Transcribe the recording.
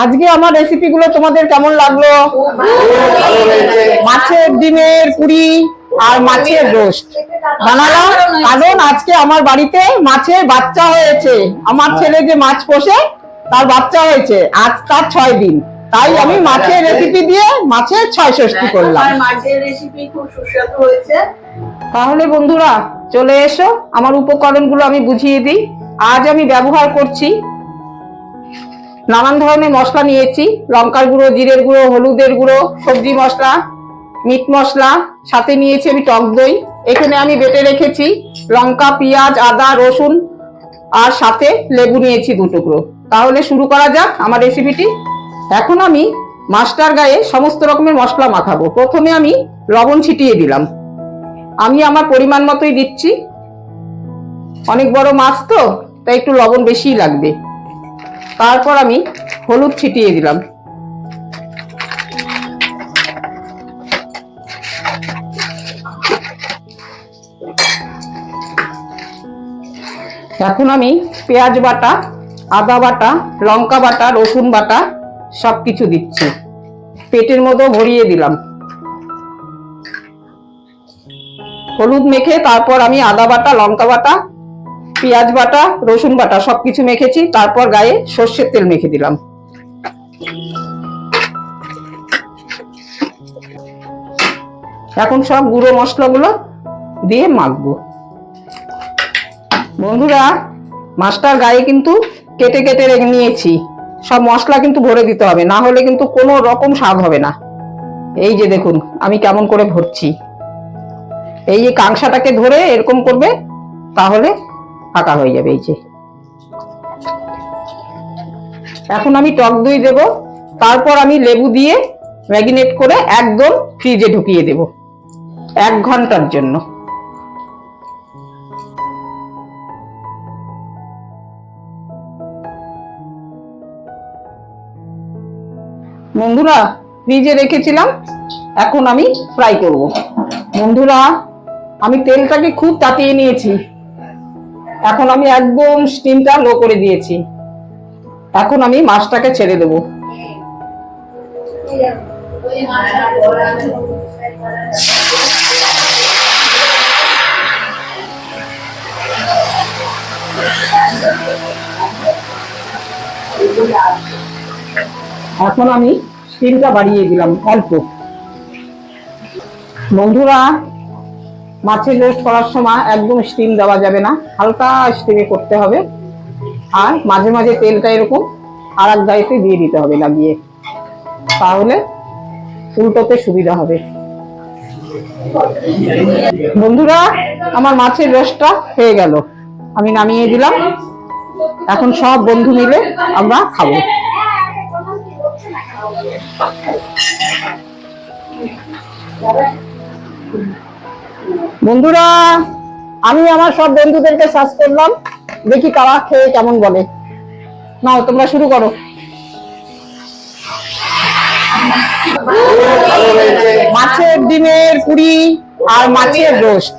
আজকে আমার রেসিপি গুলো তোমাদের কেমন লাগলো? মাছের ডিমের পুরি আর মাছের রোস্ট বানালাম, কারণ আজকে আমার বাড়িতে মাছের বাচ্চা হয়েছে। আমার ছেলে যে মাছ পোষে তার বাচ্চা হয়েছে, আজ তার 6 দিন। তাই আমি মাছের রেসিপি দিয়ে মাছের 6 ষষ্ঠী করলাম। মাছের রেসিপি খুব সুস্বাদু হয়েছে। তাহলে বন্ধুরা চলে এসো, আমার উপকরণগুলো আমি বুঝিয়ে দিই। আজ আমি ব্যবহার করছি নানান ধরনের মশলা নিয়েছি, লঙ্কার গুঁড়ো, জিরের গুঁড়ো, হলুদের গুঁড়ো, সবজি মশলা, মিট মশলা, সাথে নিয়েছি আমি টক দই। এখানে আমি বেটে রেখেছি লঙ্কা, পেঁয়াজ, আদা, রসুন, আর সাথে লেবু নিয়েছি 2 টুকরো। তাহলে শুরু করা যাক আমার রেসিপিটি। এখন আমি মাছটার গায়ে সমস্ত রকমের মশলা মাখাবো। প্রথমে আমি লবণ ছিটিয়ে দিলাম, আমি আমার পরিমাণ মতোই দিচ্ছি। অনেক বড় মাছ তো, তাই একটু লবণ বেশিই লাগবে। তারপর আমি হলুদ ছিটিয়ে দিলাম। এখন আমি পেঁয়াজ বাটা, আদা বাটা, লঙ্কা বাটা, রসুন বাটা সবকিছু দিচ্ছি, পেটের মতো ভরিয়ে দিলাম। হলুদ মেখে তারপর আমি আদা বাটা, লঙ্কা বাটা, পেঁয়াজ বাটা, রসুন বাটা সবকিছু মেখেছি। তারপর গায়ে সর্ষের তেল মেখে দিলাম। এখন সব গুঁড়ো মশলাগুলো দিয়ে মাখবো। বন্ধুরা, মাছটার গায়ে কিন্তু কেটে কেটে রেখে নিয়েছি, সব মশলা কিন্তু ভরে দিতে হবে, না হলে কিন্তু কোনো রকম স্বাদ হবে না। এই যে দেখুন আমি কেমন করে ভরছি, এই যে কাংসাটাকে ধরে এরকম করবে, তাহলে ফাঁকা হয়ে যাবে। এই যে এখন আমি টক দই দেব, তারপর আমি লেবু দিয়ে ম্যারিনেট করে একদম ফ্রিজে ঢুকিয়ে দেব 1 ঘন্টার জন্য। বন্ধুরা, ফ্রিজে রেখেছিলাম, এখন আমি ফ্রাই করব। বন্ধুরা, আমি তেলটাকে খুব তাতিয়ে নিয়েছি, এখন আমি একদম স্টিমটা লো করে দিয়েছি। এখন আমি মাছটাকে ছেড়ে দেব। এখন আমি স্টিমটা বাড়িয়ে দিলাম অল্প। বন্ধুরা, মাছের রোস্ট করার সময় একদম স্টিম দেওয়া যাবে না, হালকা স্টিমে করতে হবে। আর মাঝে মাঝে তেলটা এরকম আর এক গায়েতে দিয়ে দিতে হবে লাগিয়ে, তাহলে উল্টোতে সুবিধা হবে। বন্ধুরা, আমার মাছের রোস্টটা হয়ে গেল, আমি নামিয়ে দিলাম। এখন সব বন্ধু মিলে আমরা খাবো। বন্ধুরা, আমি আমার সব বন্ধুদেরকে সার্চ করলাম, দেখি তারা খেয়ে কেমন বলে। নাও তোমরা শুরু করো। মাছের ডিমের পুরি আর মাছের রোস্ট